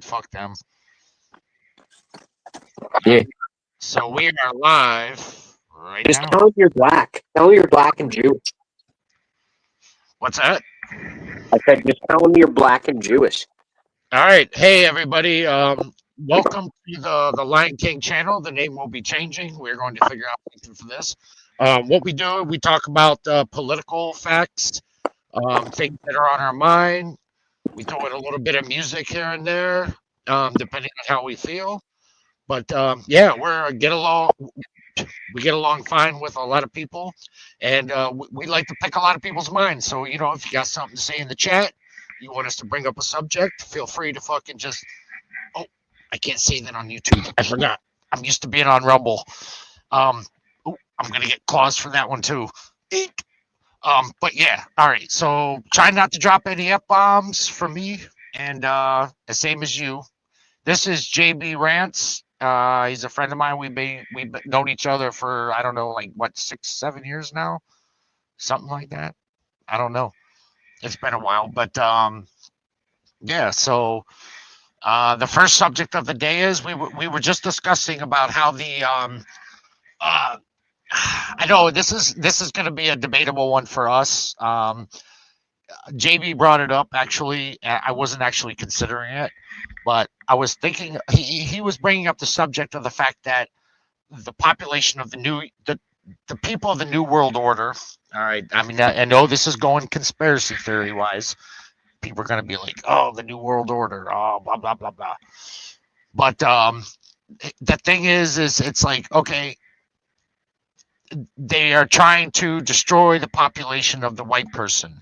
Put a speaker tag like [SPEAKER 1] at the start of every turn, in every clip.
[SPEAKER 1] but fuck them.
[SPEAKER 2] Yeah.
[SPEAKER 1] So we are live right
[SPEAKER 2] Just
[SPEAKER 1] now.
[SPEAKER 2] tell them you're black. Tell them you're black and Jewish.
[SPEAKER 1] What's that?
[SPEAKER 2] I said, just tell them you're black and Jewish.
[SPEAKER 1] All right. Hey, everybody. Welcome to the Lion King channel. The name will be changing. We're going to figure out something for this. What we do, we talk about political facts, things that are on our mind. We throw in a little bit of music here and there, depending on how we feel. But yeah, we get along fine with a lot of people, and we like to pick a lot of people's minds. So if you got something to say in the chat, you want us to bring up a subject, feel free to fucking just. Oh, I can't say that on YouTube. I forgot. I'm used to being on Rumble. I'm gonna get claws for that one too. Eek. But yeah, all right. So try not to drop any f bombs for me, and the same as you. This is JB Rants. He's a friend of mine. We've known each other for I don't know, like what 6, 7 years now, something like that. I don't know. It's been a while, but yeah. So the first subject of the day is we were just discussing about how the uh, I know this is going to be a debatable one for us. JB brought it up. Actually, I wasn't actually considering it, but I was thinking he was bringing up the subject of the fact that the population of the people of the New World Order. All right, I mean, I know this is going conspiracy theory wise. People are going to be like, "Oh, the New World Order," oh, blah blah blah blah. But the thing is it's like, okay, they are trying to destroy the population of the white person.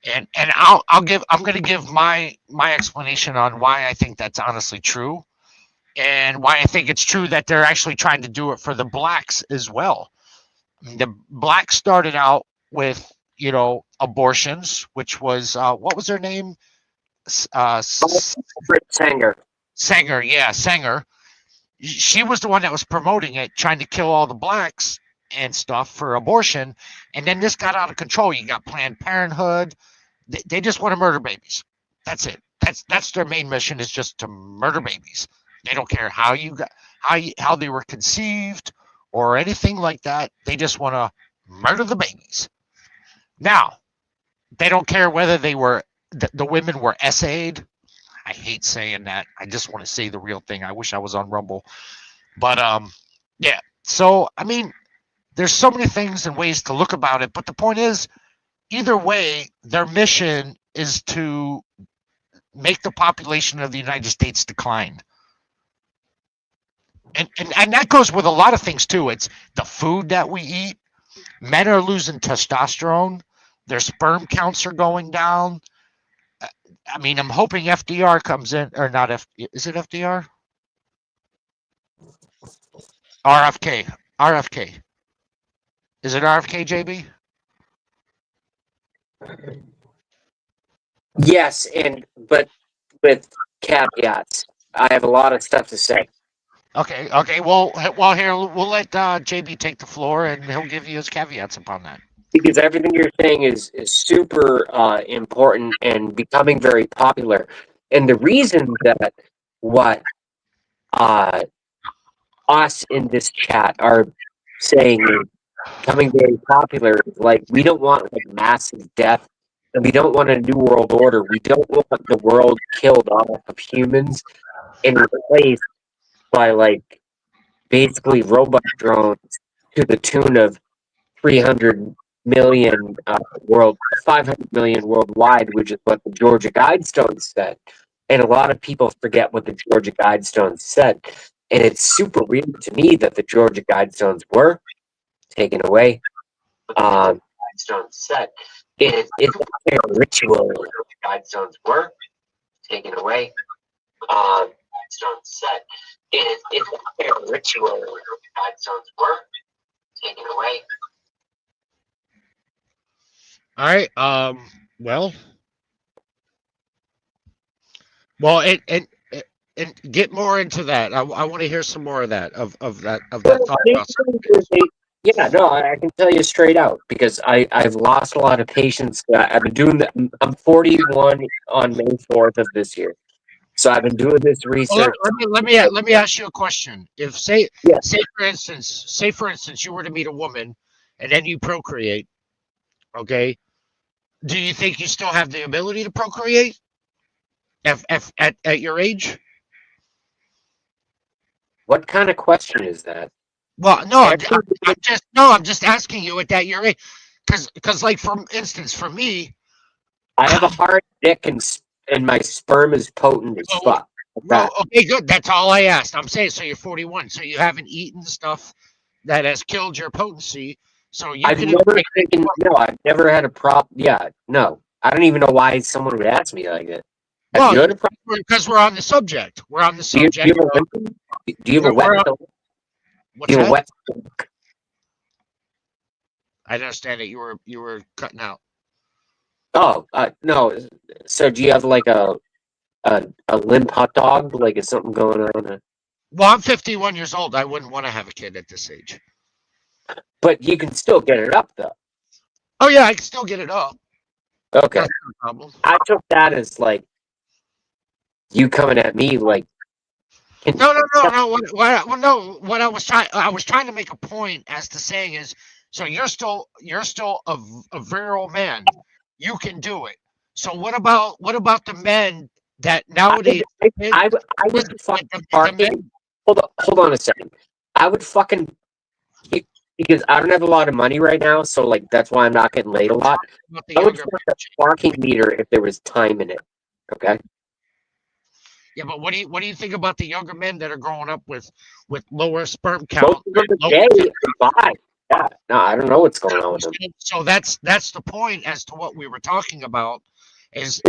[SPEAKER 1] And I'm going to give my explanation on why I think that's honestly true, and why I think it's true that they're actually trying to do it for the blacks as well. The blacks started out with abortions, which was what was her name?
[SPEAKER 2] Sanger.
[SPEAKER 1] Sanger, yeah, Sanger. She was the one that was promoting it, trying to kill all the blacks and stuff for abortion. And then this got out of control. You got Planned Parenthood. They just want to murder babies. That's it. That's their main mission, is just to murder babies. They don't care how they were conceived or anything like that. They just want to murder the babies. Now, they don't care whether the women were essayed. I hate saying that. I just want to say the real thing. I wish I was on Rumble. But yeah. So I mean, there's so many things and ways to look about it, but the point is, either way, their mission is to make the population of the United States decline. And that goes with a lot of things too. It's the food that we eat. Men are losing testosterone. Their sperm counts are going down. I mean, I'm hoping FDR comes in, or not. Is it FDR? RFK. RFK. Is it RFK, JB?
[SPEAKER 2] Yes, but with caveats. I have a lot of stuff to say.
[SPEAKER 1] Okay. Well, here we'll let JB take the floor, and he'll give you his caveats upon that.
[SPEAKER 2] Because everything you're saying is super important and becoming very popular. And the reason that what us in this chat are saying is becoming very popular, like, we don't want like massive death, and we don't want a new world order. We don't want the world killed off of humans and replaced by like basically robot drones to the tune of 300 million 500 million worldwide, which is what the Georgia Guidestones said. And a lot of people forget what the Georgia Guidestones said. And it's super weird to me that the Georgia Guidestones were taken away. Guidestones said it's a ritual. The Guidestones were taken away. Guidestones said it's a ritual. The Guidestones were taken away.
[SPEAKER 1] All right. Well, and get more into that. I want to hear some more of that of that thought process.
[SPEAKER 2] Yeah, no, I can tell you straight out, because I've lost a lot of patience. I've been doing that. I'm 41 on May 4th of this year. So I've been doing this
[SPEAKER 1] Well,
[SPEAKER 2] research.
[SPEAKER 1] let me ask you a question. If
[SPEAKER 2] Yeah,
[SPEAKER 1] say for instance, you were to meet a woman, and then you procreate, okay? Do you think you still have the ability to procreate at your age?
[SPEAKER 2] what kind of question is that?
[SPEAKER 1] Well, no,
[SPEAKER 2] Every,
[SPEAKER 1] I'm just asking you at that your age, because like for instance, for me,
[SPEAKER 2] I have a hard dick and my sperm is potent as
[SPEAKER 1] well,
[SPEAKER 2] fuck. Like that.
[SPEAKER 1] okay, good. That's all I asked. I'm saying so you're 41, so you haven't eaten stuff that has killed your potency, so you
[SPEAKER 2] I've
[SPEAKER 1] can
[SPEAKER 2] never
[SPEAKER 1] impregnate
[SPEAKER 2] taken, no, I've never had a prop. Yeah, no. I don't even know why someone would ask me like that. Have
[SPEAKER 1] well,
[SPEAKER 2] you had a prop?
[SPEAKER 1] because we're on the subject. We're on the
[SPEAKER 2] Do you
[SPEAKER 1] subject.
[SPEAKER 2] have a wet, do you have a wet
[SPEAKER 1] We're on,
[SPEAKER 2] stomach? Do
[SPEAKER 1] what's
[SPEAKER 2] you have a
[SPEAKER 1] that?
[SPEAKER 2] wet,
[SPEAKER 1] I didn't understand it. You were cutting out.
[SPEAKER 2] oh, no. So do you have like a limp hot dog? Like, is something going on?
[SPEAKER 1] Well, I'm 51 years old. I wouldn't want to have a kid at this age.
[SPEAKER 2] But you can still get it up though.
[SPEAKER 1] Oh yeah, I can still get it up.
[SPEAKER 2] Okay.
[SPEAKER 1] That's no problem.
[SPEAKER 2] I took that as like you coming at me like,
[SPEAKER 1] No, no, no, no. No. What I was trying to make a point as to saying is, so you're still a virile man. You can do it. So what about the men that nowadays?
[SPEAKER 2] I would
[SPEAKER 1] Listen,
[SPEAKER 2] fucking
[SPEAKER 1] the
[SPEAKER 2] fucking
[SPEAKER 1] men
[SPEAKER 2] hold on a second. I would fucking because I don't have a lot of money right now, so like that's why I'm not getting laid a lot.
[SPEAKER 1] about the
[SPEAKER 2] I would
[SPEAKER 1] younger
[SPEAKER 2] fuck
[SPEAKER 1] men.
[SPEAKER 2] a parking meter if there was time in it. Okay.
[SPEAKER 1] Yeah, but what do you think about the younger men that are growing up with lower sperm
[SPEAKER 2] Most
[SPEAKER 1] count?
[SPEAKER 2] of them
[SPEAKER 1] Low,
[SPEAKER 2] are gay and bi. Yeah. No, I don't know what's going on with them.
[SPEAKER 1] so that's the point as to what we were talking about
[SPEAKER 2] Yeah.
[SPEAKER 1] is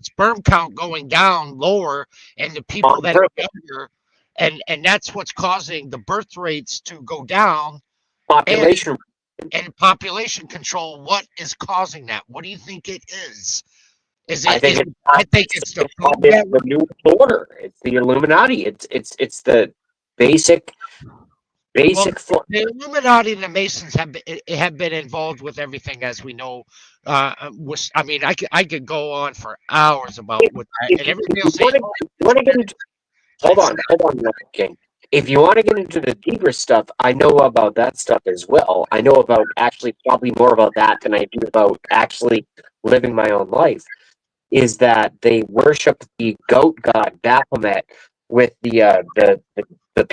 [SPEAKER 1] sperm count going down lower and the people
[SPEAKER 2] On
[SPEAKER 1] that are
[SPEAKER 2] purpose.
[SPEAKER 1] younger and that's what's causing the birth rates to go down and
[SPEAKER 2] Population.
[SPEAKER 1] and population control. What is causing that? What do you think it is?
[SPEAKER 2] I think it's
[SPEAKER 1] I think it's the food
[SPEAKER 2] the new order. It's the Illuminati. It's the basic
[SPEAKER 1] well,
[SPEAKER 2] basic form.
[SPEAKER 1] the Illuminati and the Masons have been involved with everything, as we know. I mean, I could go on for hours about what that, and everybody will
[SPEAKER 2] You
[SPEAKER 1] say, "Oh,
[SPEAKER 2] want to get into
[SPEAKER 1] it's
[SPEAKER 2] hold on, King. If you want to get into the deeper stuff, I know about that stuff as well. I know about actually probably more about that than I do about actually living my own life. Is that they worship the goat god Baphomet with the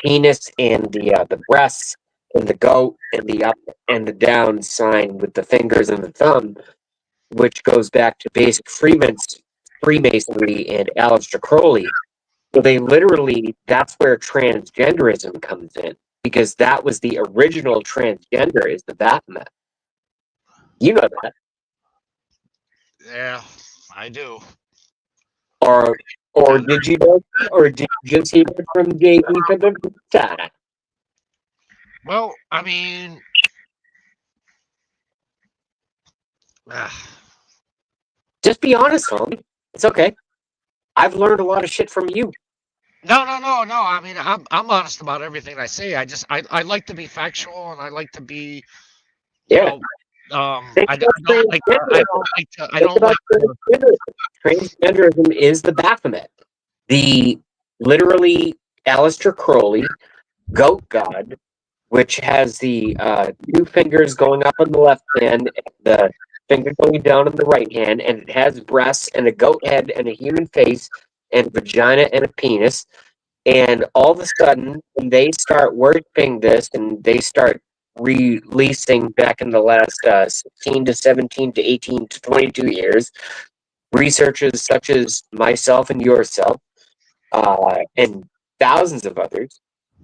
[SPEAKER 2] penis and the breasts and the goat and the up and the down sign with the fingers and the thumb, which goes back to basic Freemasonry and Aleister Crowley. So they literally, that's where transgenderism comes in, because that was the original transgender is the Baphomet. You know that.
[SPEAKER 1] yeah, I do."
[SPEAKER 2] Or or did you know or did you just hear it from JB for the time?
[SPEAKER 1] Well, I mean, ah,
[SPEAKER 2] Just be honest, homie. It's okay. I've learned a lot of shit from you.
[SPEAKER 1] no, no, no, no. I mean, I'm honest about everything I say. I like to be factual and I like to be, you
[SPEAKER 2] Yeah.
[SPEAKER 1] know,
[SPEAKER 2] Think
[SPEAKER 1] I
[SPEAKER 2] about
[SPEAKER 1] don't like I
[SPEAKER 2] Think
[SPEAKER 1] don't
[SPEAKER 2] about
[SPEAKER 1] like to,
[SPEAKER 2] transgenderism. Transgenderism is the Baphomet. The literally Aleister Crowley, goat god, which has the two fingers going up on the left hand, and the finger going down on the right hand, and it has breasts and a goat head and a human face and vagina and a penis. And all of a sudden, when they start worshiping this and they start releasing back in the last 16 to 17 to 18 to 22 years, researchers such as myself and yourself, and thousands of others,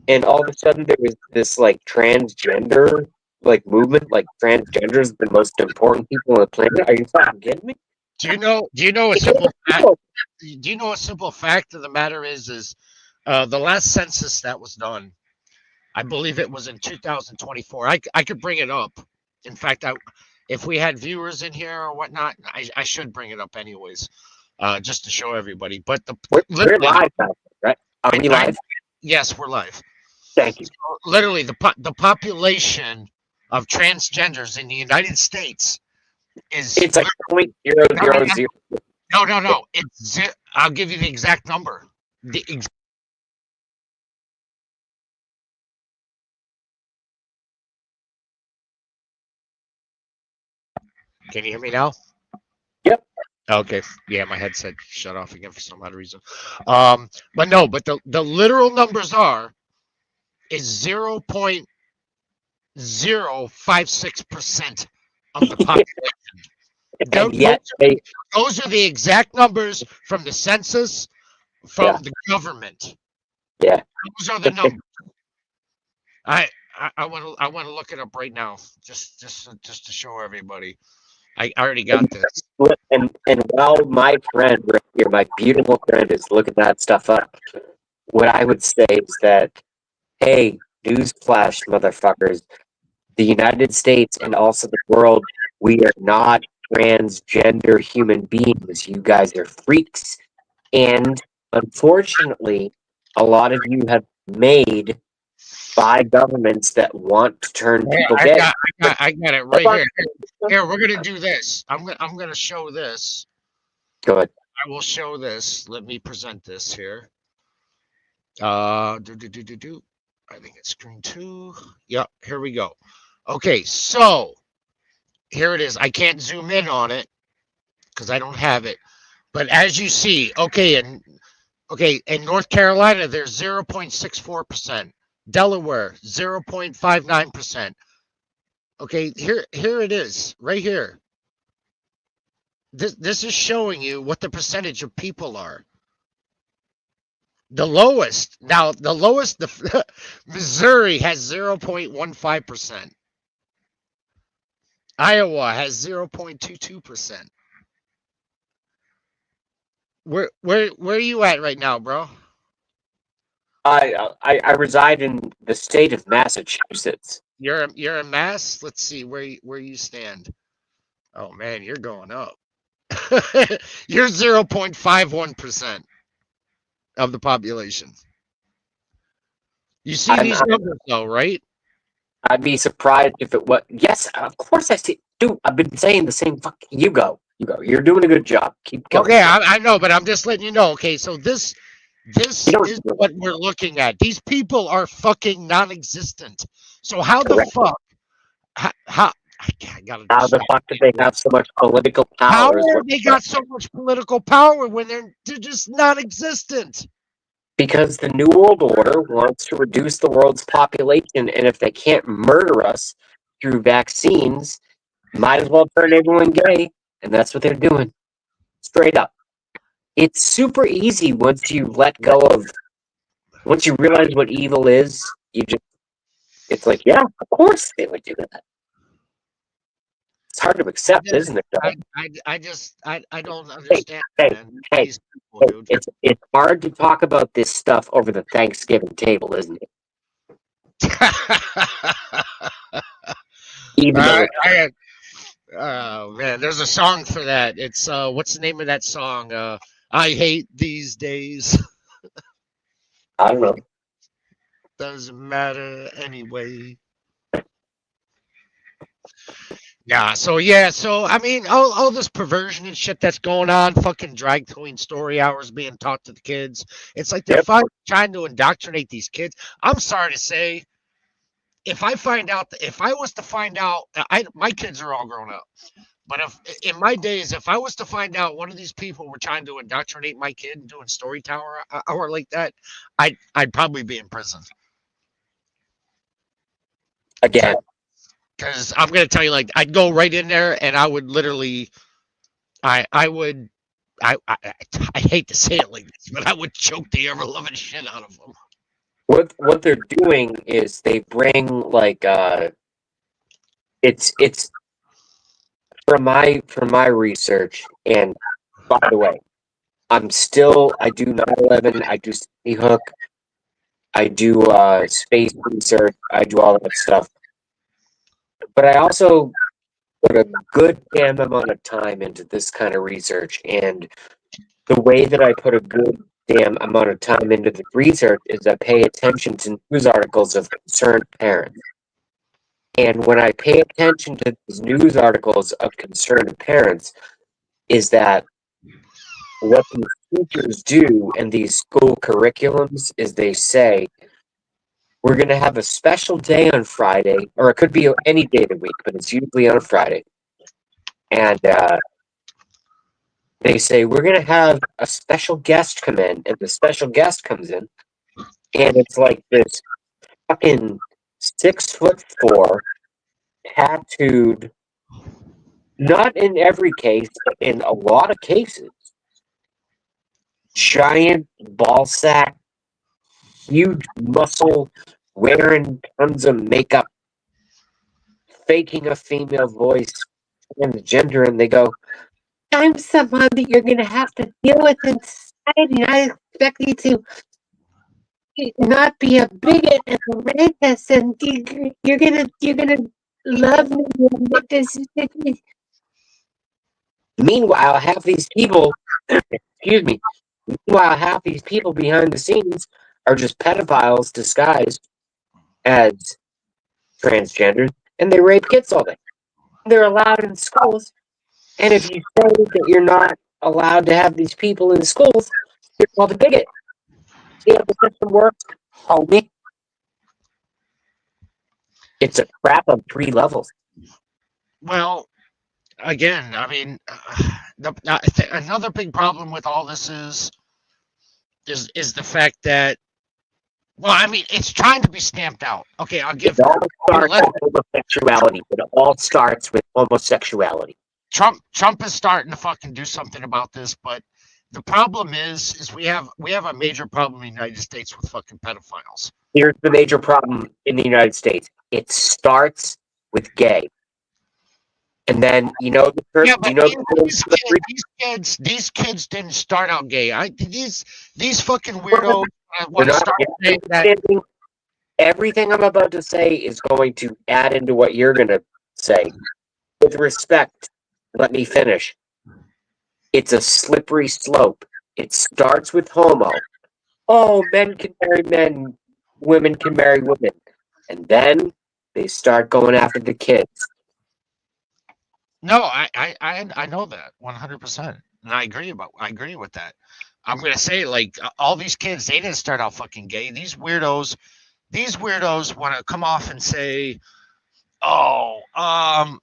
[SPEAKER 2] and all of a sudden there was this like transgender like movement, like transgender is the most important people on the planet. Are you fucking kidding me?
[SPEAKER 1] do you know a simple fact? Do you know a simple fact of the matter is the last census that was done, I believe it was in 2024. I could bring it up. In fact, if we had viewers in here or whatnot, I should bring it up anyways, just to show everybody. But
[SPEAKER 2] We're
[SPEAKER 1] literally,
[SPEAKER 2] live now, right? Are we live?
[SPEAKER 1] yes, we're live.
[SPEAKER 2] Thank you.
[SPEAKER 1] Literally, the population of transgenders in the United States is
[SPEAKER 2] It's like 0.000.
[SPEAKER 1] No. I'll give you the exact number. The Can you hear me now?
[SPEAKER 2] Yep.
[SPEAKER 1] Okay. Yeah, my headset shut off again for some odd reason. But no, but the literal numbers is 0.056% of the population.
[SPEAKER 2] And yet
[SPEAKER 1] Those are the exact numbers from the census, from
[SPEAKER 2] yeah,
[SPEAKER 1] the government.
[SPEAKER 2] yeah.
[SPEAKER 1] Those are the numbers. I want to look it up right now, just to show everybody. I already got this.
[SPEAKER 2] And while my friend right here, my beautiful friend, is looking that stuff up, what I would say is that, hey, newsflash, motherfuckers, the United States and also the world, we are not transgender human beings. You guys are freaks. And unfortunately, a lot of you have made by governments that want to turn
[SPEAKER 1] Yeah,
[SPEAKER 2] people gay.
[SPEAKER 1] I got it right here. Here, we're gonna do this. I'm gonna show this.
[SPEAKER 2] Go ahead.
[SPEAKER 1] I will show this. Let me present this here. Do. I think it's screen 2. Yep, here we go. Okay, so here it is. I can't zoom in on it because I don't have it. But as you see, in North Carolina, there's 0.64%. Delaware, 0.59%. Okay, here it is, right here. This is showing you what the percentage of people are. The lowest, the Missouri has 0.15%. Iowa has 0.22%. Where are you at right now, bro?
[SPEAKER 2] I reside in the state of Massachusetts.
[SPEAKER 1] You're in Mass. Let's see where you stand. Oh man, you're going up. You're 0.51% of the population. You see these numbers though, right?
[SPEAKER 2] I'd be surprised if it was. Yes, of course I see. Dude, I've been saying the same. You go. You go. You're doing a good job. Keep going.
[SPEAKER 1] Okay, I know, but I'm just letting you know. Okay, so this is what we're looking at. These people are fucking non-existent. So how
[SPEAKER 2] Correct.
[SPEAKER 1] the fuck? How
[SPEAKER 2] How the fuck did they have so much political power?
[SPEAKER 1] They got so much political power when they're just non-existent?
[SPEAKER 2] Because the New World Order wants to reduce the world's population, and if they can't murder us through vaccines, might as well turn everyone gay, and that's what they're doing. Straight up. It's super easy once you once you realize what evil is, it's like, yeah, of course they would do that. It's hard to accept, isn't it?
[SPEAKER 1] I don't understand.
[SPEAKER 2] It's hard to talk about this stuff over the Thanksgiving table, isn't it? Even though
[SPEAKER 1] oh man, there's a song for that. It's what's the name of that song? I hate these days.
[SPEAKER 2] I don't know.
[SPEAKER 1] Doesn't matter anyway. So I mean, all this perversion and shit that's going on, fucking drag queen story hours being taught to the kids. It's like they're trying to indoctrinate these kids. I'm sorry to say, if I was to find out, my kids are all grown up. But if in my days, if I was to find out one of these people were trying to indoctrinate my kid and doing story tower hour like that, I'd probably be in prison.
[SPEAKER 2] Again.
[SPEAKER 1] Because I'm gonna tell you, like, I'd go right in there and I would literally, I hate to say it like this, but I would choke the ever loving shit out of them.
[SPEAKER 2] What they're doing is they bring like it's from my research, and by the way, I do 9/11, I do Sandy Hook, I do space research, I do all that stuff. But I also put a good damn amount of time into this kind of research, and the way that I put a good damn amount of time into the research is I pay attention to news articles of concerned parents. And when I pay attention to these news articles of concerned parents, is that what these teachers do in these school curriculums is they say, we're going to have a special day on Friday, or it could be any day of the week, but it's usually on a Friday. And they say, we're going to have a special guest come in. And the special guest comes in, and it's like this fucking 6'4", tattooed, not in every case, but in a lot of cases, giant ball sack, huge muscle, wearing tons of makeup, faking a female voice, transgender, and they go, I'm someone that you're going to have to deal with in society, and I expect you to not be a bigot and a rapist, and you're gonna love me. Meanwhile, half these people, excuse me, meanwhile, half these people behind the scenes are just pedophiles disguised as transgenders, and they rape kids all day. They're allowed in schools, and if you say that you're not allowed to have these people in schools, you're called a bigot. See how the system works, homie? It's a crap on 3 levels.
[SPEAKER 1] Well, again, I mean, another big problem with all this is the fact that, well, I mean, it's trying to be stamped out. Okay, I'll give
[SPEAKER 2] It all starts with homosexuality. It all starts with homosexuality.
[SPEAKER 1] Trump is starting to fucking do something about this, but the problem is we have a major problem in the United States with fucking pedophiles.
[SPEAKER 2] Here's the major problem in the United States. It starts with gay. And then
[SPEAKER 1] yeah, but these kids didn't start out gay. These fucking weirdos want to start saying that.
[SPEAKER 2] Everything I'm about to say is going to add into what you're going to say. With respect, let me finish. It's a slippery slope. It starts with homo. Oh, men can marry men, women can marry women. And then they start going after the kids.
[SPEAKER 1] No, I know that 100%, and I agree with that. I'm gonna say, like, all these kids, they didn't start out fucking gay. These weirdos want to come off and say, oh,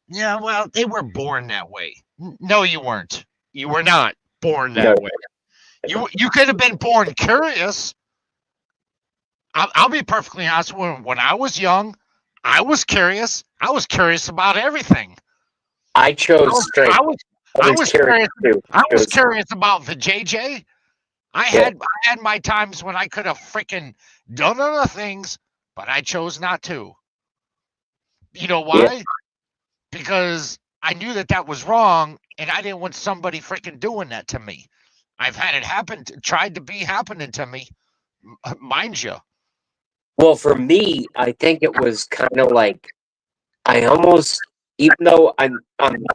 [SPEAKER 1] yeah, well, they were born that way. No, you weren't. You were not born that way. You could have been born curious. I'll be perfectly honest with you. When I was young, I was curious. I was curious about everything.
[SPEAKER 2] I chose straight.
[SPEAKER 1] I was curious too. I was curious about the JJ. I had my times when I could have freaking done other things, but I chose not to. You know why? Yeah. Because I knew that was wrong, and I didn't want somebody freaking doing that to me. I've had it happen, tried to be happening to me, mind you.
[SPEAKER 2] Well, for me, I think it was kind of like I almost, even though I'm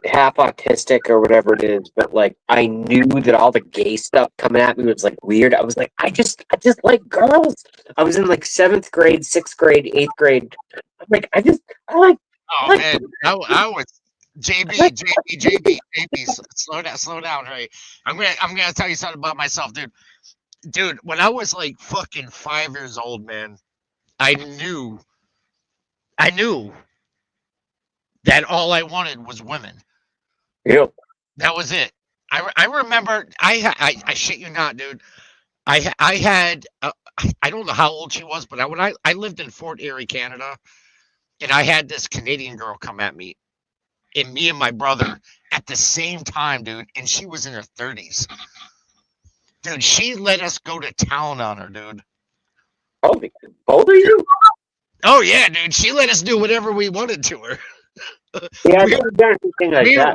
[SPEAKER 2] half autistic or whatever it is, but like I knew that all the gay stuff coming at me was like weird. I was like, I just like girls. I was in like 7th grade, 6th grade, 8th grade. I'm like, I like.
[SPEAKER 1] Oh man, I was JB. Slow down, right? I'm gonna tell you something about myself, dude. Dude, when I was like fucking 5 years old, man, I knew that all I wanted was women.
[SPEAKER 2] Yep.
[SPEAKER 1] That was it. I remember, I shit you not, dude. I had, I don't know how old she was, but when I lived in Fort Erie, Canada, and I had this Canadian girl come at me, and me and my brother at the same time, dude, and she was in her 30s. Dude, she let us go to town on her, dude.
[SPEAKER 2] Oh, how old are you?
[SPEAKER 1] Oh yeah, dude. She let us do whatever we wanted to her.
[SPEAKER 2] Yeah,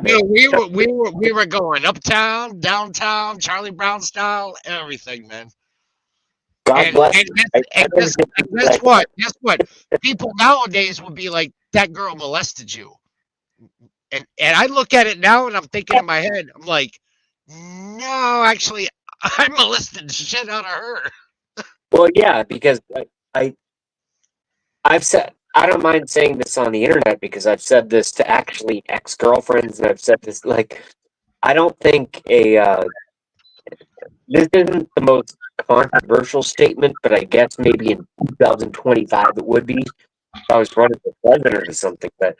[SPEAKER 2] we
[SPEAKER 1] were going uptown, downtown, Charlie Brown style, everything, man.
[SPEAKER 2] God bless.
[SPEAKER 1] And guess what? Guess what? People nowadays would be like, that girl molested you. And I look at it now and I'm thinking in my head, I'm like, no, actually, I molested the shit out of her.
[SPEAKER 2] Well, yeah, because I've said, I don't mind saying this on the internet because I've said this to actually ex-girlfriends, and I've said this, like, I don't think this isn't the most controversial statement, but I guess maybe in 2025 it would be. If I was running for president or something, but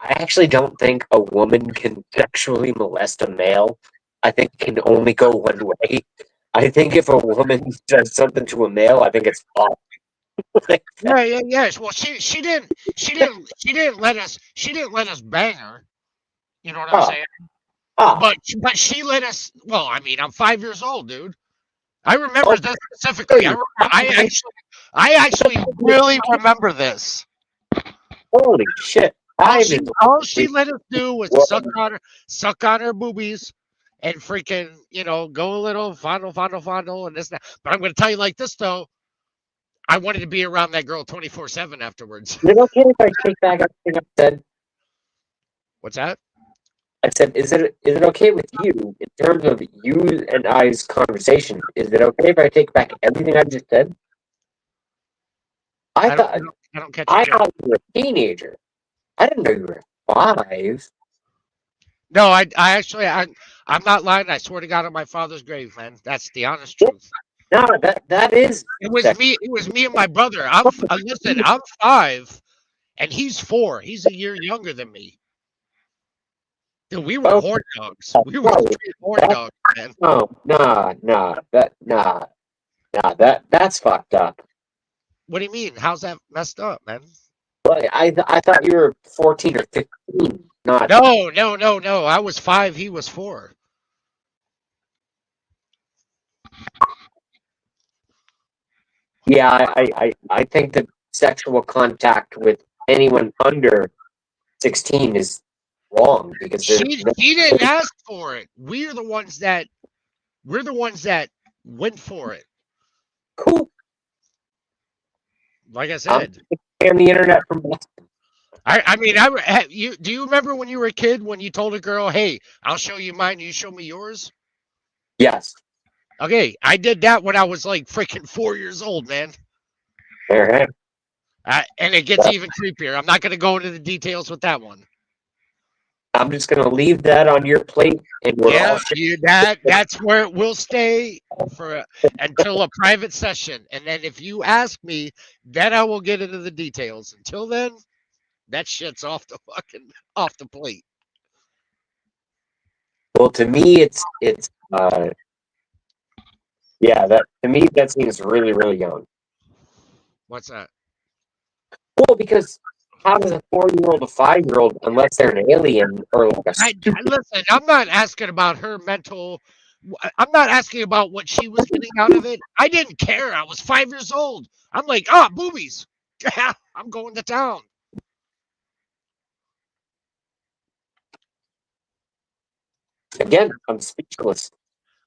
[SPEAKER 2] I actually don't think a woman can sexually molest a male. I think it can only go one way. I think if a woman does something to a male, I think it's awful.
[SPEAKER 1] Yeah. Yes. Well, she didn't let us bang her. You know what I'm
[SPEAKER 2] Oh,
[SPEAKER 1] saying?
[SPEAKER 2] oh,
[SPEAKER 1] But she let us. Well, I mean, I'm 5 years old, dude. I remember
[SPEAKER 2] oh,
[SPEAKER 1] this specifically. I actually really remember this.
[SPEAKER 2] holy shit!
[SPEAKER 1] All she let us do was
[SPEAKER 2] Well,
[SPEAKER 1] suck on her boobies, and freaking, go a little fondle, and this and that. But I'm going to tell you like this though. I wanted to be around that girl 24/7 afterwards.
[SPEAKER 2] is it okay if I take back everything I said?
[SPEAKER 1] What's that?
[SPEAKER 2] I said, is it okay with you in terms of you and I's conversation? Is it okay if I take back everything I just said? I
[SPEAKER 1] I don't.
[SPEAKER 2] thought
[SPEAKER 1] I don't catch
[SPEAKER 2] I
[SPEAKER 1] it, Joe.
[SPEAKER 2] thought you were a teenager. I didn't know you were 5.
[SPEAKER 1] No, I'm not lying. I swear to God on my father's grave, man. That's the honest truth.
[SPEAKER 2] No, that is
[SPEAKER 1] It was me. It was me and my brother. Listen. I'm 5, and he's 4. He's a year younger than me. Dude, we were
[SPEAKER 2] okay.
[SPEAKER 1] horn dogs. We were straight horn dogs, man.
[SPEAKER 2] No, that's fucked up.
[SPEAKER 1] What do you mean? How's that messed up, man?
[SPEAKER 2] I thought you were 14 or 15, not.
[SPEAKER 1] No. I was 5. He was 4.
[SPEAKER 2] Yeah, I think that sexual contact with anyone under 16 is wrong because
[SPEAKER 1] She didn't ask for it. We're the ones that went for it.
[SPEAKER 2] cool.
[SPEAKER 1] Like I
[SPEAKER 2] I'm
[SPEAKER 1] said.
[SPEAKER 2] on the internet from Boston.
[SPEAKER 1] I mean, do you remember when you were a kid when you told a girl, "Hey, I'll show you mine, you show me yours"?
[SPEAKER 2] Yes.
[SPEAKER 1] Okay, I did that when I was like freaking 4 years old, man.
[SPEAKER 2] Fair.
[SPEAKER 1] And it gets even creepier. I'm not going to go into the details with that one.
[SPEAKER 2] I'm just gonna leave that on your plate, and
[SPEAKER 1] That's where it will stay until a private session, and then if you ask me, then I will get into the details. Until then, that shit's off the plate.
[SPEAKER 2] Well, to me, yeah, that to me that seems really, really young.
[SPEAKER 1] What's that?
[SPEAKER 2] Well, because how does a 4-year-old, a 5-year-old, unless they're an alien or like a
[SPEAKER 1] Listen, I'm not asking about her mental. I'm not asking about what she was getting out of it. I didn't care. I was 5 years old. I'm like, boobies. I'm going to town.
[SPEAKER 2] Again, I'm speechless.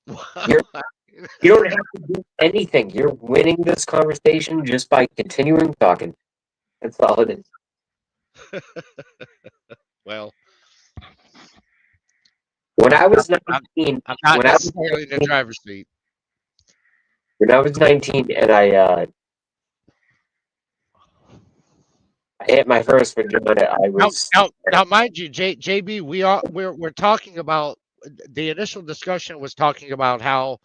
[SPEAKER 2] You don't have to do anything. You're winning this conversation just by continuing talking. That's all it is.
[SPEAKER 1] Well,
[SPEAKER 2] when I was 19,
[SPEAKER 1] I'm not necessarily in the driver's seat.
[SPEAKER 2] When I was 19 and I hit my first vagina, I was
[SPEAKER 1] now, mind you, JB, we're talking about the initial discussion was talking about how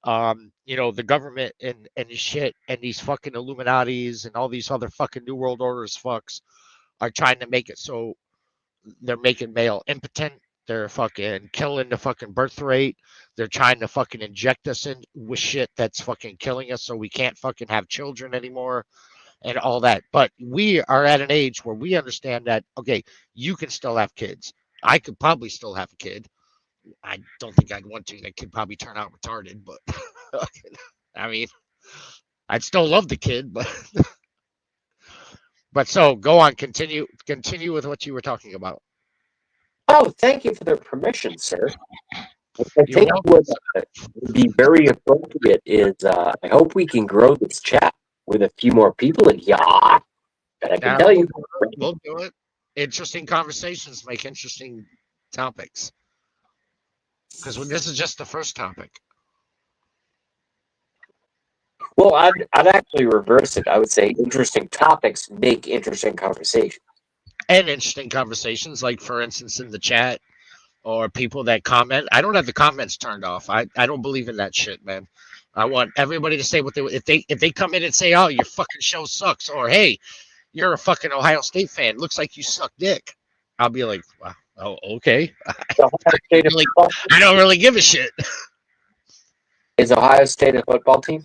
[SPEAKER 1] the government and shit and these fucking Illuminatis and all these other fucking New World Orders fucks are trying to make it so they're making male impotent. They're fucking killing the fucking birth rate. They're trying to fucking inject us in with shit that's fucking killing us so we can't fucking have children anymore and all that. But we are at an age where we understand that, okay, you can still have kids. I could probably still have a kid. I don't think I'd want to. That could probably turn out retarded, but I mean, I'd still love the kid, but so go on, continue with what you were talking about.
[SPEAKER 2] Oh, thank you for the permission, sir. I think what would be very appropriate is I hope we can grow this chat with a few more people in here. But I can tell you,
[SPEAKER 1] we'll do it. Interesting conversations make interesting topics. Because this is just the first topic.
[SPEAKER 2] Well, I'd actually reverse it. I would say interesting topics make interesting conversations.
[SPEAKER 1] And interesting conversations, like for instance in the chat, or people that comment. I don't have the comments turned off. I don't believe in that shit, man. I want everybody to say what they if they come in and say, "Oh, your fucking show sucks," or "Hey, you're a fucking Ohio State fan. Looks like you suck dick." I'll be like, "Wow, oh, okay."
[SPEAKER 2] The Ohio State
[SPEAKER 1] Really,
[SPEAKER 2] football
[SPEAKER 1] I don't really give a shit.
[SPEAKER 2] is Ohio State a football team?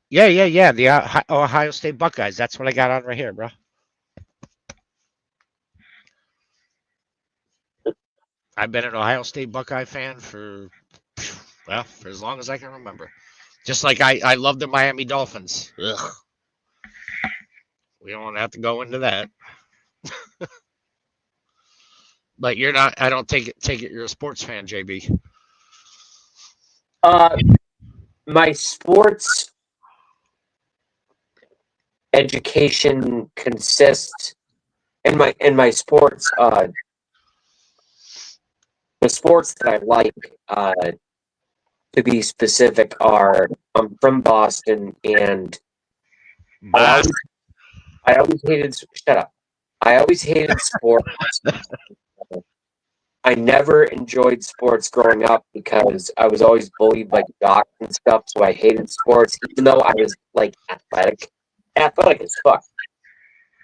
[SPEAKER 1] Yeah, yeah, yeah. The Ohio State Buckeyes. That's what I got on right here, bro. I've been an Ohio State Buckeye fan for, well, for as long as I can remember. Just like I love the Miami Dolphins. Ugh. We don't have to go into that. But you're not. I don't take it. You're a sports fan, JB.
[SPEAKER 2] Uh, my sports education consists in my sports the sports that I like to be specific are I'm from Boston and I
[SPEAKER 1] Boston.
[SPEAKER 2] always I always hated shut up. I always hated sports. I never enjoyed sports growing up because I was always bullied by jocks and stuff, so I hated sports, even though I was like athletic as fuck.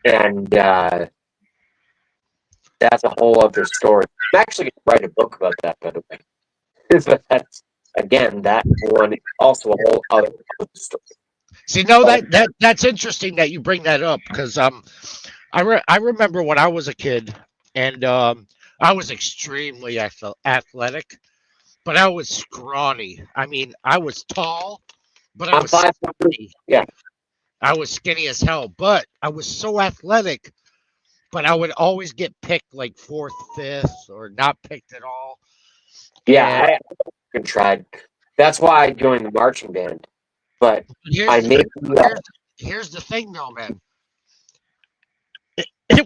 [SPEAKER 2] And that's a whole other story. I'm actually going to write a book about that, by the way. But that's again, that one is also a whole other story.
[SPEAKER 1] See, no, that's interesting that you bring that up because I remember when I was a kid and I was extremely athletic, but I was scrawny. I mean, I was tall, but I
[SPEAKER 2] I'm
[SPEAKER 1] was
[SPEAKER 2] 5'3".
[SPEAKER 1] skinny.
[SPEAKER 2] Yeah,
[SPEAKER 1] I was skinny as hell, but I was so athletic. But I would always get picked like fourth, fifth, or not picked at all.
[SPEAKER 2] yeah,
[SPEAKER 1] And
[SPEAKER 2] I tried. That's why I joined the marching band. But I
[SPEAKER 1] here's
[SPEAKER 2] made
[SPEAKER 1] here's here's the thing, though, man.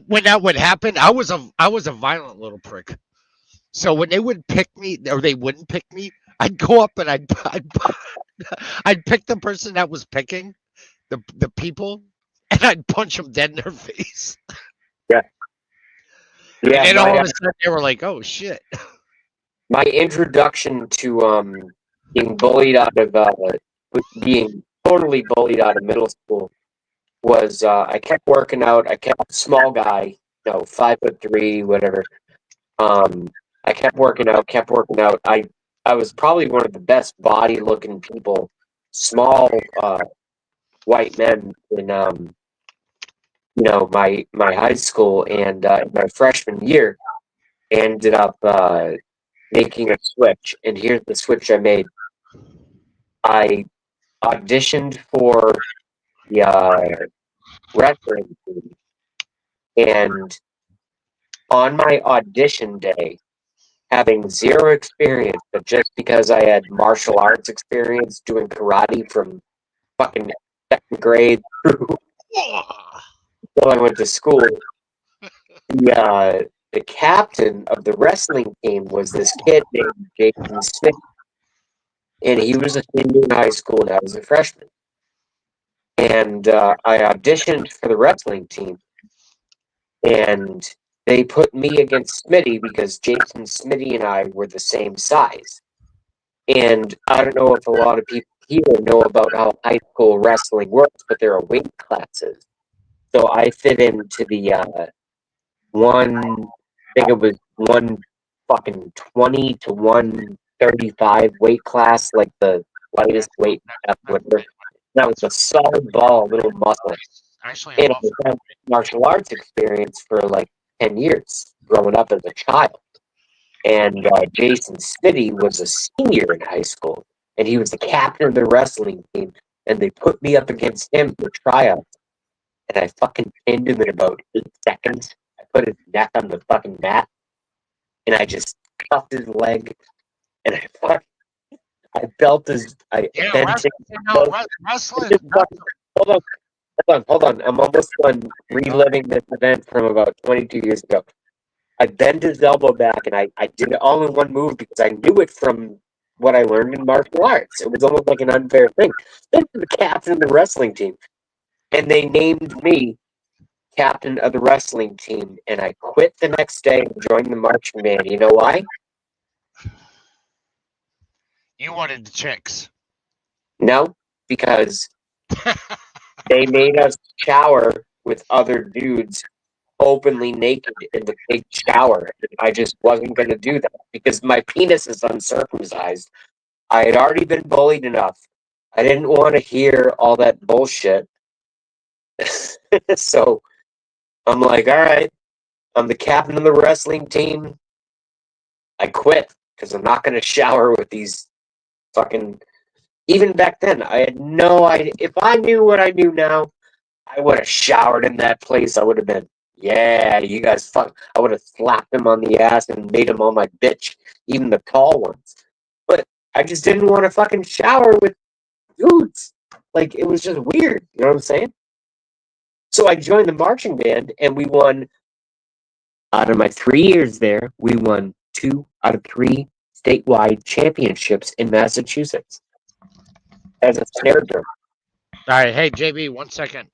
[SPEAKER 1] When that would happen, I was a violent little prick. So when they would pick me or they wouldn't pick me, I'd go up and I'd pick the person that was picking the people, and I'd punch them dead in their face.
[SPEAKER 2] yeah,
[SPEAKER 1] And
[SPEAKER 2] yeah.
[SPEAKER 1] then all of a sudden they were like, "Oh shit!"
[SPEAKER 2] My introduction to being bullied out of being totally bullied out of middle school was I kept working out. I kept small guy, 5'3", whatever. I kept working out, kept working out. I was probably one of the best body looking people, small white men in my high school, and in my freshman year, ended up making a switch. And here's the switch I made. I auditioned for the wrestling team, and on my audition day, having zero experience, but just because I had martial arts experience doing karate from fucking second grade until I went to school, the captain of the wrestling team was this kid named Jason Smith, and he was a senior in high school, and I was a freshman. And I auditioned for the wrestling team, and they put me against Smitty because Jason Smitty and I were the same size. And I don't know if a lot of people here know about how high school wrestling works, but there are weight classes. So I fit into the I think it was 120 to 135 weight class, like the lightest weight whatever. That was a solid ball, little muscle.
[SPEAKER 1] Actually,
[SPEAKER 2] And I had martial arts experience for like 10 years growing up as a child. And Jason Smitty was a senior in high school, and he was the captain of the wrestling team. And they put me up against him for tryouts, and I fucking pinned him in about 8 seconds. I put his neck on the fucking mat, and I just cuffed his leg, and I belt his. I
[SPEAKER 1] yeah,
[SPEAKER 2] bent his.
[SPEAKER 1] wrestling.
[SPEAKER 2] Hold on. I'm almost done reliving this event from about 22 years ago. I bent his elbow back, and I did it all in one move because I knew it from what I learned in martial arts. It was almost like an unfair thing. This is the captain of the wrestling team. And they named me captain of the wrestling team, and I quit the next day and joined the marching band. You know why?
[SPEAKER 1] You wanted the chicks.
[SPEAKER 2] No, because they made us shower with other dudes openly naked in the big shower. I just wasn't going to do that because my penis is uncircumcised. I had already been bullied enough. I didn't want to hear all that bullshit. So I'm like, all right, I'm the captain of the wrestling team. I quit because I'm not going to shower with these fucking. Even back then, I had no idea. If I knew what I knew now, I would have showered in that place. I would have been, yeah, you guys fuck. I would have slapped him on the ass and made him all my bitch, even the tall ones. But I just didn't want to fucking shower with dudes. Like, it was just weird. You know what I'm saying? So I joined the marching band and we won. Out of my 3 years there, we won 2 out of 3 statewide championships in Massachusetts as a snare drum.
[SPEAKER 1] All right, hey JB, 1 second.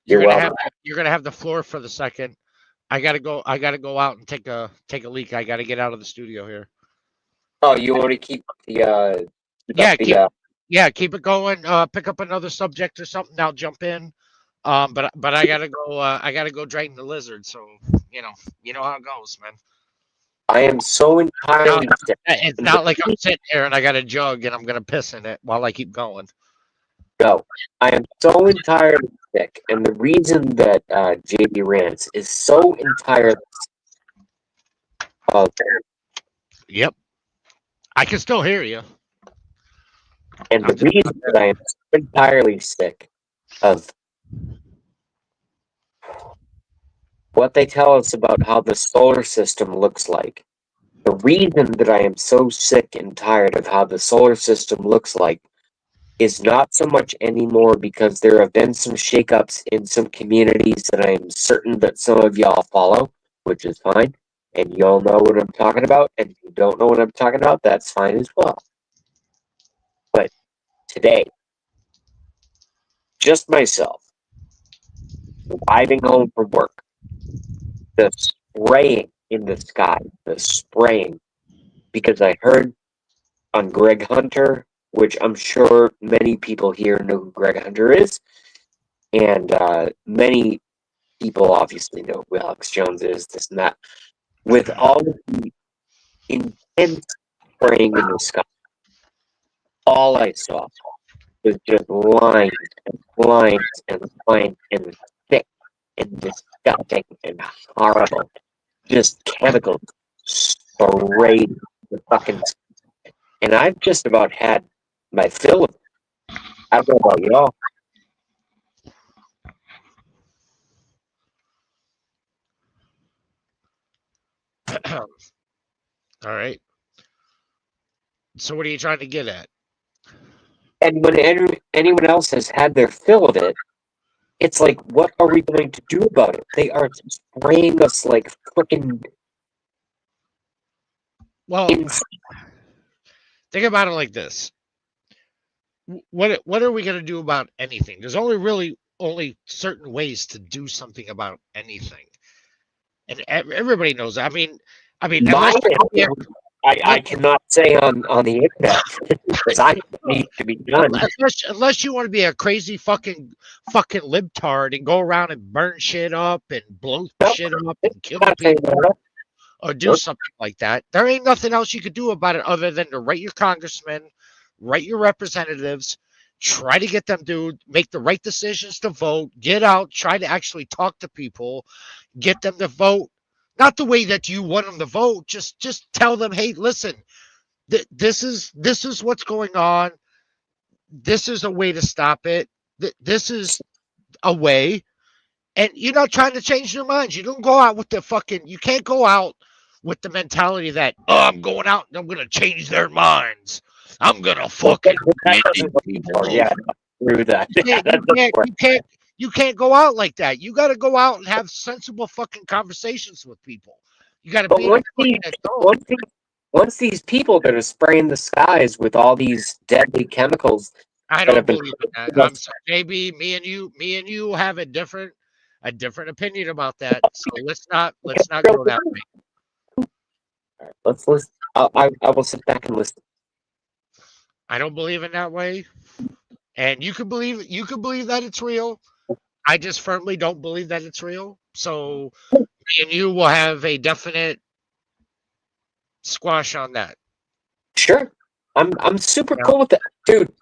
[SPEAKER 2] You're
[SPEAKER 1] You're gonna
[SPEAKER 2] welcome.
[SPEAKER 1] have the floor for the second. I gotta go out and take a leak. I gotta get out of the studio here.
[SPEAKER 2] Oh, you want to keep the
[SPEAKER 1] Keep it going. Pick up another subject or something. I'll jump in. But I gotta go. I gotta go drain the lizard. So you know how it goes, man.
[SPEAKER 2] I am so entirely.
[SPEAKER 1] It's not like I'm sitting here and I got a jug and I'm gonna piss in it while I keep going.
[SPEAKER 2] No, I am so entirely sick, and the reason that JB rants is so entirely of.
[SPEAKER 1] Yep, I can still hear you.
[SPEAKER 2] And the reason that I am so entirely sick of what they tell us about how the solar system looks like. The reason that I am so sick and tired of how the solar system looks like is not so much anymore because there have been some shakeups in some communities that I am certain that some of y'all follow, which is fine. And y'all know what I'm talking about. And if you don't know what I'm talking about, that's fine as well. But today, just myself, driving home from work, the spraying in the sky, the spraying, because I heard on Greg Hunter, which I'm sure many people here know who Greg Hunter is, and many people obviously know who Alex Jones is, this and that. With all of the intense spraying in the sky, all I saw was just lines and lines and lines and thick and disgusting and horrible. Just chemicals sprayed the fucking sky. And I've just about had my fill of it. I don't know about y'all.
[SPEAKER 1] All right. So what are you trying to get at?
[SPEAKER 2] And when anyone else has had their fill of it, it's like, what are we going to do about it? They are spraying us like freaking.
[SPEAKER 1] Well, think about it like this. What are we going to do about anything? There's only certain ways to do something about anything, and everybody knows that. I mean,
[SPEAKER 2] I cannot say on the internet because I need to be done.
[SPEAKER 1] Unless you want to be a crazy fucking libtard and go around and burn shit up and blow shit up and kill people or do something like that. There ain't nothing else you could do about it other than to write your congressmen, write your representatives, try to get them to make the right decisions to vote, get out, try to actually talk to people, get them to vote. Not the way that you want them to vote. Just tell them, hey, listen, this is what's going on. This is a way to stop it. This is a way. And you're not trying to change their minds. You don't go out with you can't go out with the mentality that, oh, I'm going out and I'm going to change their minds. I'm going to fucking people.
[SPEAKER 2] Yeah, through that.
[SPEAKER 1] You can't go out like that. You got to go out and have sensible fucking conversations with people. You got to be
[SPEAKER 2] once these people that are spraying the skies with all these deadly chemicals.
[SPEAKER 1] I don't believe in that. I'm sorry, maybe me and you have a different opinion about that. So let's not go that way.
[SPEAKER 2] All right, let's listen. I will sit back and listen.
[SPEAKER 1] I don't believe in that way. And you could believe that it's real. I just firmly don't believe that it's real. So me and you will have a definite squash on that.
[SPEAKER 2] Sure. I'm super
[SPEAKER 1] Yeah.
[SPEAKER 2] cool with that. Dude,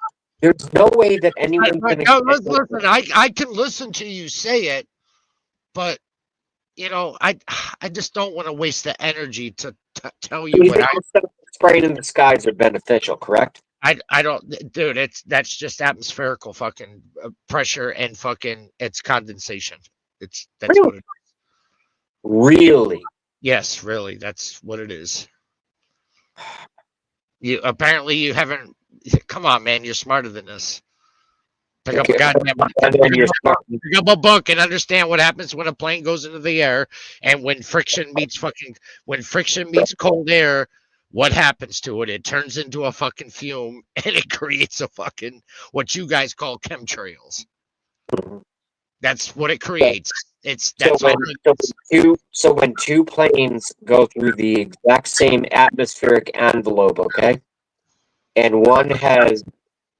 [SPEAKER 2] there's no way that anyone's gonna
[SPEAKER 1] No,
[SPEAKER 2] get
[SPEAKER 1] listen, I can listen to you say it, but I just don't want to waste the energy to tell you
[SPEAKER 2] you
[SPEAKER 1] what
[SPEAKER 2] think instead of spraying in the skies are beneficial, correct?
[SPEAKER 1] I don't, dude. That's just atmospherical fucking pressure and fucking it's condensation. That's
[SPEAKER 2] Really?
[SPEAKER 1] what it.
[SPEAKER 2] Really?
[SPEAKER 1] Yes, really, that's what it is. You apparently you haven't. Come on, man, you're smarter than this. Pick up a
[SPEAKER 2] Okay.
[SPEAKER 1] goddamn
[SPEAKER 2] And then you're smart.
[SPEAKER 1] pick up a book and understand what happens when a plane goes into the air and when friction meets cold air, what happens to it? It turns into a fucking fume and it creates a fucking what you guys call chemtrails. That's what it creates. It's
[SPEAKER 2] So
[SPEAKER 1] that's
[SPEAKER 2] when
[SPEAKER 1] all it is.
[SPEAKER 2] so when two planes go through the exact same atmospheric envelope, okay, and one has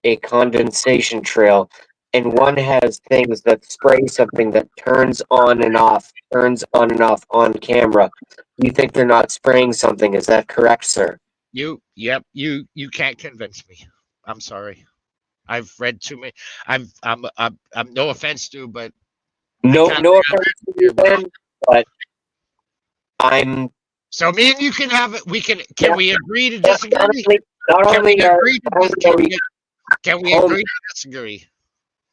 [SPEAKER 2] a condensation trail, and one has things that spray something that turns on and off on camera. You think they're not spraying something? Is that correct, sir?
[SPEAKER 1] Yep, you can't convince me. I'm sorry. I've read too many. I'm no offense to, but I
[SPEAKER 2] No,
[SPEAKER 1] kind
[SPEAKER 2] no offense to you,
[SPEAKER 1] of.
[SPEAKER 2] Ben, but I'm
[SPEAKER 1] So me and you can have it. We can
[SPEAKER 2] not,
[SPEAKER 1] we agree to
[SPEAKER 2] not
[SPEAKER 1] disagree?
[SPEAKER 2] only not
[SPEAKER 1] Can we
[SPEAKER 2] only are
[SPEAKER 1] agree to
[SPEAKER 2] not only are we
[SPEAKER 1] can we
[SPEAKER 2] home,
[SPEAKER 1] agree to disagree?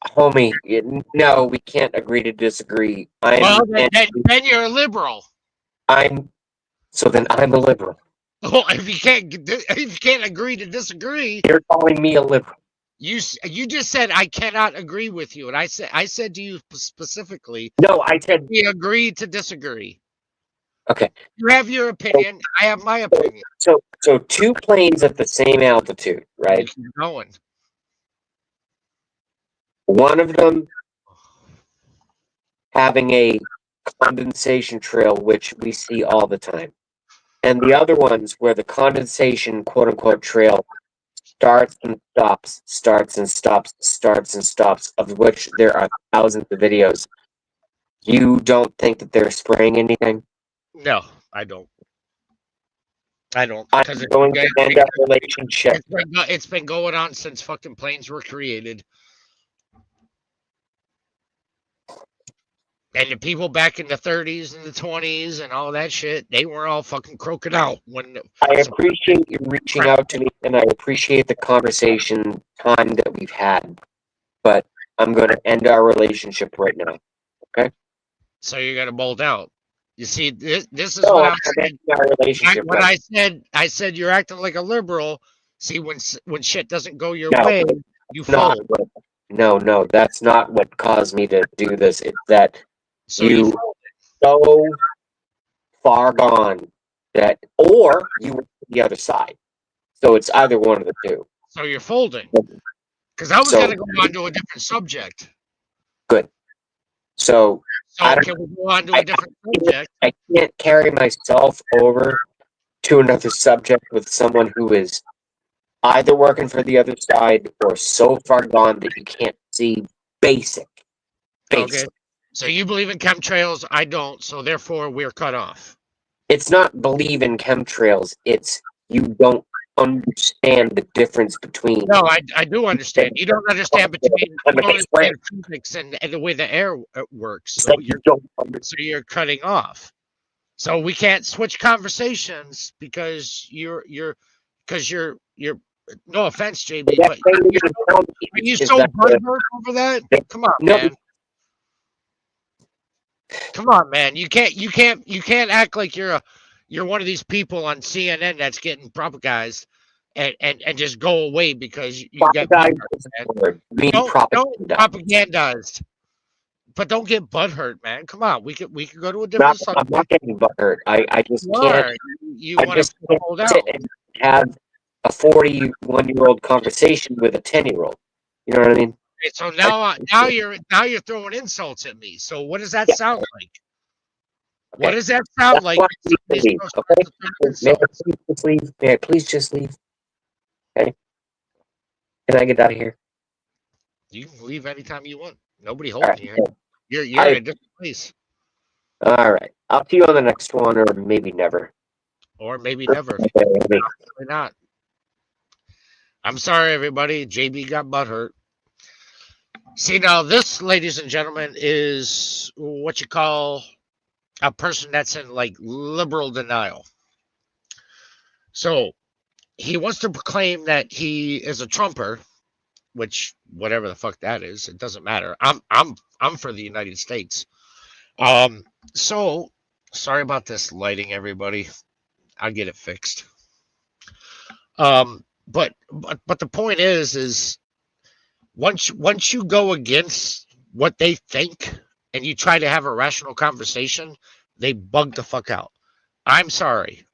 [SPEAKER 2] homie. No, we can't agree to disagree.
[SPEAKER 1] Well, then you're a liberal.
[SPEAKER 2] I'm so then I'm a liberal.
[SPEAKER 1] Well, if you can't agree to disagree,
[SPEAKER 2] You're calling me a liberal.
[SPEAKER 1] you just said I cannot agree with you, and I said to you specifically,
[SPEAKER 2] No, I said
[SPEAKER 1] we agree to disagree.
[SPEAKER 2] okay.
[SPEAKER 1] You have your
[SPEAKER 2] So
[SPEAKER 1] opinion. I have my opinion.
[SPEAKER 2] so two planes at the same altitude,
[SPEAKER 1] You
[SPEAKER 2] right?
[SPEAKER 1] keep going.
[SPEAKER 2] One of them having a condensation trail, which we see all the time, and the other ones where the condensation quote unquote trail starts and stops, starts and stops, starts and stops, of which there are thousands of videos. You don't think that they're spraying anything?
[SPEAKER 1] No, I don't. I don't
[SPEAKER 2] I'm
[SPEAKER 1] because
[SPEAKER 2] going to end our relationship.
[SPEAKER 1] it's been going on since fucking planes were created. And the people back in the 30s and the 20s and all that shit, they were all fucking croaking out when
[SPEAKER 2] I appreciate you reaching out to me, and I appreciate the conversation time that we've had. But I'm going to end our relationship right now. Okay?
[SPEAKER 1] so you're gonna bolt out. You see, this is
[SPEAKER 2] No,
[SPEAKER 1] what
[SPEAKER 2] I'm
[SPEAKER 1] I'm saying.
[SPEAKER 2] ending our relationship
[SPEAKER 1] When
[SPEAKER 2] right
[SPEAKER 1] I said you're acting like a liberal. See, when shit doesn't go your
[SPEAKER 2] now.
[SPEAKER 1] way, you
[SPEAKER 2] Not
[SPEAKER 1] fold.
[SPEAKER 2] what, no, that's not what caused me to do this. It's that
[SPEAKER 1] So you
[SPEAKER 2] you
[SPEAKER 1] fold.
[SPEAKER 2] so far gone that, or you went to the other side. So it's either one of the two.
[SPEAKER 1] So you're folding. Because I was
[SPEAKER 2] So
[SPEAKER 1] gonna go on to a different subject.
[SPEAKER 2] good. So I
[SPEAKER 1] So
[SPEAKER 2] don't.
[SPEAKER 1] can we go on to a different subject?
[SPEAKER 2] I can't carry myself over to another subject with someone who is either working for the other side or so far gone that you can't see basic.
[SPEAKER 1] Okay.
[SPEAKER 2] Basic.
[SPEAKER 1] So you believe in chemtrails, I don't, so therefore we're cut off.
[SPEAKER 2] It's not believe in chemtrails. It's you don't understand the difference between.
[SPEAKER 1] No, I do understand. You don't understand physics and the way the air works.
[SPEAKER 2] It's
[SPEAKER 1] So
[SPEAKER 2] like you don't understand.
[SPEAKER 1] so you're cutting off. So we can't switch conversations because you're no offense, JB,
[SPEAKER 2] That
[SPEAKER 1] but
[SPEAKER 2] thing you're gonna tell me
[SPEAKER 1] are you
[SPEAKER 2] is
[SPEAKER 1] so
[SPEAKER 2] that
[SPEAKER 1] butthurt over that? Come on,
[SPEAKER 2] no,
[SPEAKER 1] man. Come on, man. You can't act like you're one of these people on CNN that's getting propagandized and just go away because you get
[SPEAKER 2] propaganda
[SPEAKER 1] butthurt,
[SPEAKER 2] is
[SPEAKER 1] man.
[SPEAKER 2] the word. I mean
[SPEAKER 1] Don't
[SPEAKER 2] propaganda.
[SPEAKER 1] propagandized, but don't get butthurt, man. Come on, we could go to a
[SPEAKER 2] Not,
[SPEAKER 1] different
[SPEAKER 2] I'm
[SPEAKER 1] subject.
[SPEAKER 2] not getting butthurt. I just
[SPEAKER 1] You
[SPEAKER 2] can't.
[SPEAKER 1] are. You
[SPEAKER 2] I
[SPEAKER 1] want
[SPEAKER 2] just
[SPEAKER 1] to
[SPEAKER 2] can't
[SPEAKER 1] hold out.
[SPEAKER 2] sit and have a 41-year-old conversation with a 10-year-old. You know what I mean?
[SPEAKER 1] Okay, so
[SPEAKER 2] I,
[SPEAKER 1] now you're throwing insults at me. So what does that
[SPEAKER 2] yeah,
[SPEAKER 1] sound like? What
[SPEAKER 2] okay.
[SPEAKER 1] does that sound
[SPEAKER 2] That's
[SPEAKER 1] like?
[SPEAKER 2] why I
[SPEAKER 1] when
[SPEAKER 2] need to
[SPEAKER 1] somebody
[SPEAKER 2] leave.
[SPEAKER 1] starts to throw
[SPEAKER 2] Okay. May I
[SPEAKER 1] insults?
[SPEAKER 2] please just leave? May I please just leave? Okay. Can I get out of here?
[SPEAKER 1] You can leave anytime you want. Nobody
[SPEAKER 2] All
[SPEAKER 1] holding
[SPEAKER 2] right.
[SPEAKER 1] you.
[SPEAKER 2] Cool.
[SPEAKER 1] You're in a different place,
[SPEAKER 2] All right. I'll see you on the next one, or maybe never.
[SPEAKER 1] or maybe never.
[SPEAKER 2] Okay.
[SPEAKER 1] Probably not. I'm sorry, everybody. JB got butthurt. See, now this, ladies and gentlemen, is what you call a person that's in like liberal denial. So he wants to proclaim that he is a Trumper, which whatever the fuck that is, it doesn't matter. I'm for the United States. Um, so sorry about this lighting, everybody. I'll get it fixed. But the point is once you go against what they think and you try to have a rational conversation, they bug the fuck out. I'm sorry.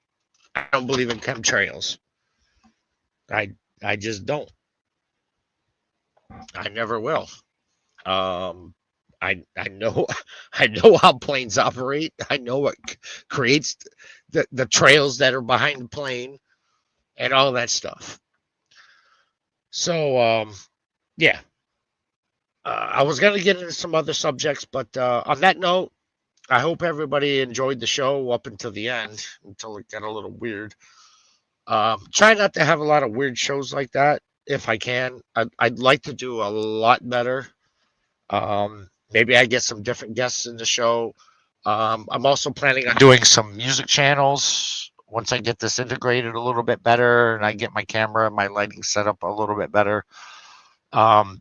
[SPEAKER 1] I don't believe in chemtrails. I just don't. I never will. Um, I know I know how planes operate. I know what creates the trails that are behind the plane and all that stuff. So yeah, I was gonna get into some other subjects, but on that note, I hope everybody enjoyed the show up until the end, until it got a little weird. Try not to have a lot of weird shows like that if I can. I'd like to do a lot better. Maybe I get some different guests in the show. I'm also planning on doing some music channels once I get this integrated a little bit better and I get my camera and my lighting set up a little bit better. Um,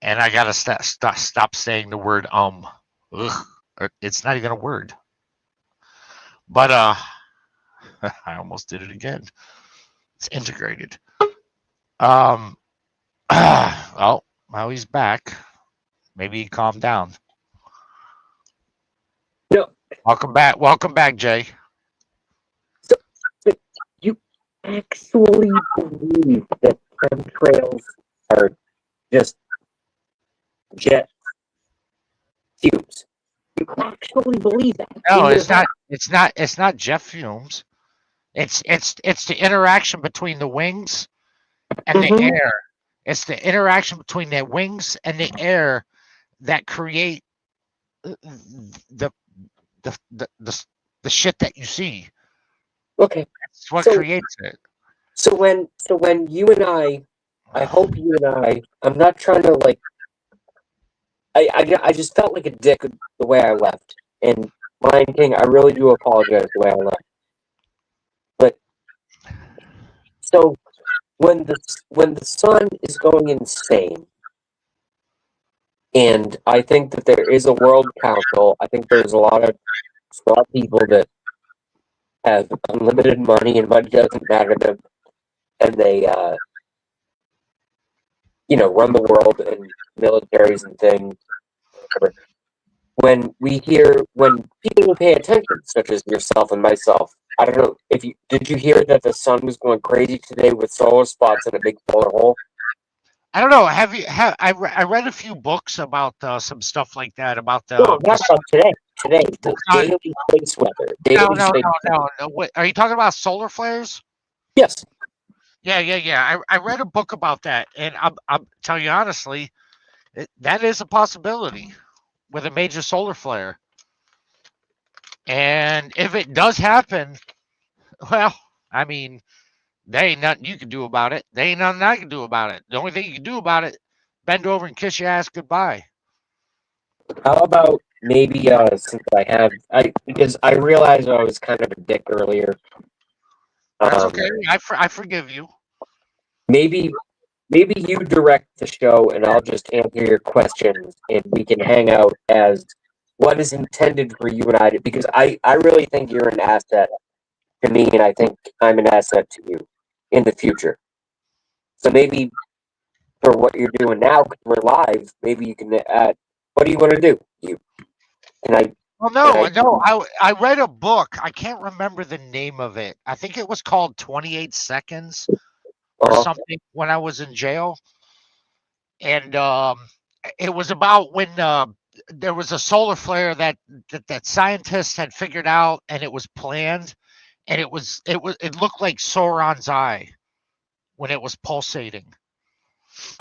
[SPEAKER 1] and I gotta stop saying the word Ugh, it's not even a word. But I almost did it again. It's integrated. Well, now he's back. Maybe he calmed down.
[SPEAKER 2] No.
[SPEAKER 1] Welcome back, Jay.
[SPEAKER 2] So you actually believe that chemtrails are just jet fumes? You actually believe that?
[SPEAKER 1] No, it's not. It's not jet fumes. It's the interaction between the wings and the air. It's the interaction between the wings and the air that create the the shit that you see.
[SPEAKER 2] Okay.
[SPEAKER 1] It's what creates it.
[SPEAKER 2] So when you and I hope you and I'm not trying to like. I just felt like a dick the way I left. And Lion King, I really do apologize the way I left. But so when the sun is going insane, and I think that there is a world council. I think there's a lot of smart people that have unlimited money and money doesn't matter to them, and they run the world and militaries and things. When people pay attention, such as yourself and myself, I don't know if did you hear that the sun was going crazy today with solar spots and a big solar hole?
[SPEAKER 1] I don't know. I read a few books about some stuff like that about the.
[SPEAKER 2] No, not about today. Today, the daily space weather.
[SPEAKER 1] No. What, are you talking about solar flares?
[SPEAKER 2] Yes.
[SPEAKER 1] Yeah. I read a book about that, and I'm telling you honestly, that is a possibility with a major solar flare. And if it does happen, well, I mean, there ain't nothing you can do about it. There ain't nothing I can do about it. The only thing you can do about it, bend over and kiss your ass goodbye.
[SPEAKER 2] How about maybe since because I realized I was kind of a dick earlier.
[SPEAKER 1] That's okay. I forgive you.
[SPEAKER 2] Maybe you direct the show and I'll just answer your questions and we can hang out as what is intended for you and I because I really think you're an asset to me and I think I'm an asset to you in the future. So maybe for what you're doing now, because we're live, maybe you can add, what do you want to do?
[SPEAKER 1] I read a book. I can't remember the name of it. I think it was called 28 Seconds or something when I was in jail. And it was about when there was a solar flare that scientists had figured out and it was planned. And it looked like Sauron's eye when it was pulsating.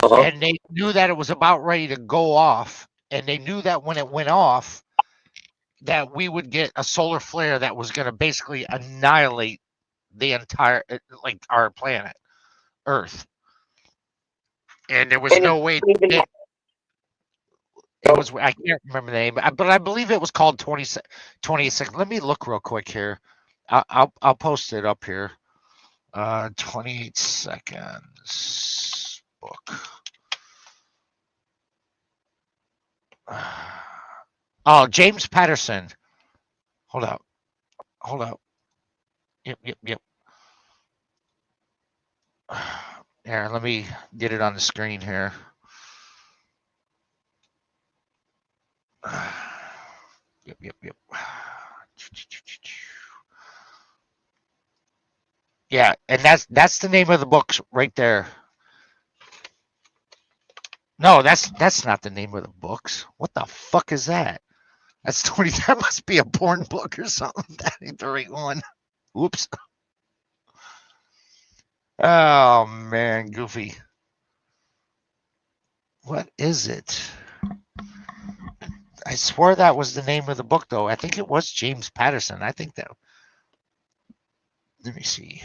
[SPEAKER 2] Uh-huh.
[SPEAKER 1] And they knew that it was about ready to go off. And they knew that when it went off, that we would get a solar flare that was going to basically annihilate the entire, like our planet, Earth. And there was
[SPEAKER 2] And
[SPEAKER 1] no way
[SPEAKER 2] even
[SPEAKER 1] it, it was, I can't remember the name, but I believe it was called 28 seconds. Let me look real quick here. I'll post it up here. 28 seconds book. Oh, James Patterson. Hold up. Hold up. Yep. Here, let me get it on the screen here. Yep. Yeah, and that's the name of the book right there. No, that's not the name of the books. What the fuck is that? That's 20. That must be a porn book or something. That ain't the right one. Whoops. Oh man, Goofy. What is it? I swear that was the name of the book, though. I think it was James Patterson. I think that. Let me see.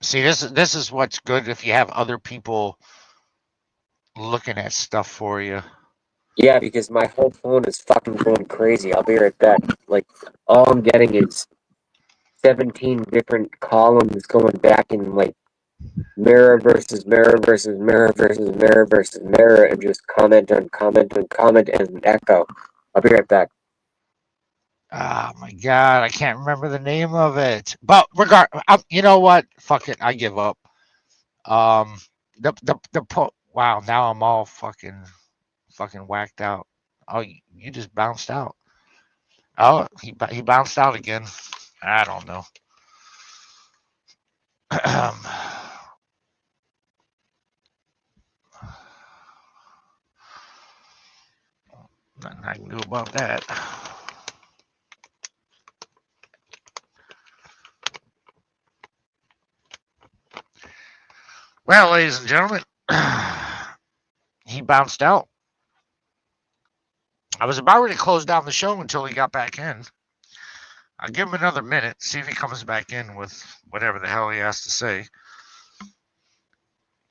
[SPEAKER 1] See, this is what's good if you have other people looking at stuff for you.
[SPEAKER 2] Yeah, because my whole phone is fucking going crazy. I'll be right back. Like, all I'm getting is 17 different columns going back in, like, mirror versus mirror versus mirror versus mirror versus mirror, and just comment on comment on comment and an echo. I'll be right back.
[SPEAKER 1] Oh my god, I can't remember the name of it. But you know what? Fuck it, I give up. Wow, now I'm all fucking whacked out. Oh, you just bounced out. Oh, he bounced out again. I don't know. Nothing I can do about that. Well, ladies and gentlemen, he bounced out. I was about ready to close down the show until he got back in. I'll give him another minute, see if he comes back in with whatever the hell he has to say.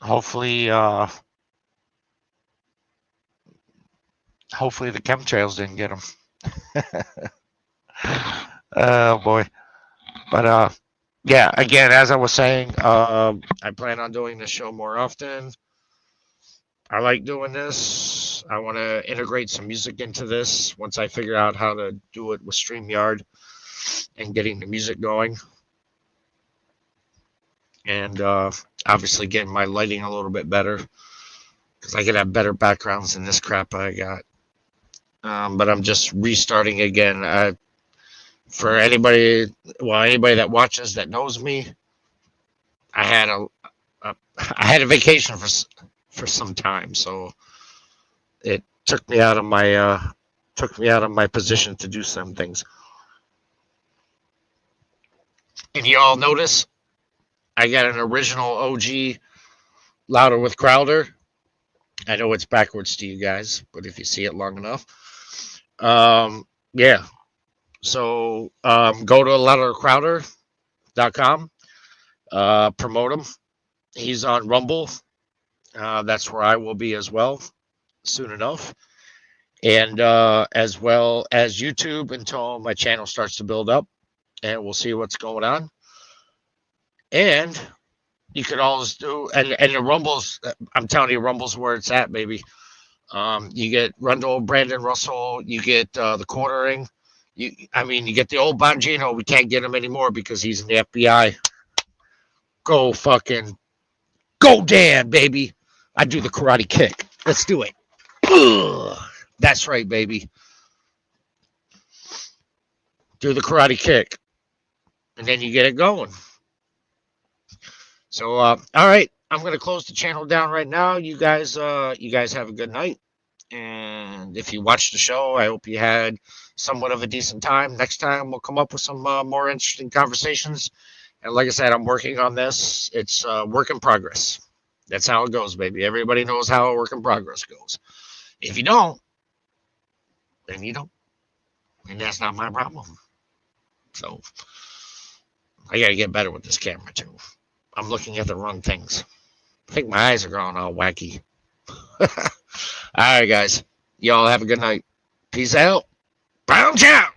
[SPEAKER 1] Hopefully the chemtrails didn't get him. Oh boy. But yeah, again, as I was saying, I plan on doing this show more often. I like doing this. I want to integrate some music into this once I figure out how to do it with StreamYard and getting the music going. And obviously getting my lighting a little bit better because I could have better backgrounds than this crap I got. But I'm just restarting again. For anybody that watches that knows me, I had a vacation for some time, so it took me out of my position to do some things. And you all notice I got an original OG Louder with Crowder. I know it's backwards to you guys, but if you see it long enough, yeah. So go to loudercrowder.com, promote him. He's on Rumble. That's where I will be as well soon enough. And as well as YouTube until my channel starts to build up, and we'll see what's going on. And you could always do, and the Rumbles, I'm telling you, Rumble's where it's at, baby. You get Rundle, Brandon Russell, you get the Quartering. You get the old Bongino. We can't get him anymore because he's in the FBI. Go Dan, baby. I do the karate kick. Let's do it. Ugh. That's right, baby. Do the karate kick. And then you get it going. So, all right. I'm going to close the channel down right now. You guys have a good night. And if you watched the show, I hope you had somewhat of a decent time. Next time, we'll come up with some more interesting conversations. And like I said, I'm working on this. It's work in progress. That's how it goes, baby. Everybody knows how a work in progress goes. If you don't, then you don't. And that's not my problem. So I got to get better with this camera, too. I'm looking at the wrong things. I think my eyes are going all wacky. All right, guys. Y'all have a good night. Peace out. Brown Chow.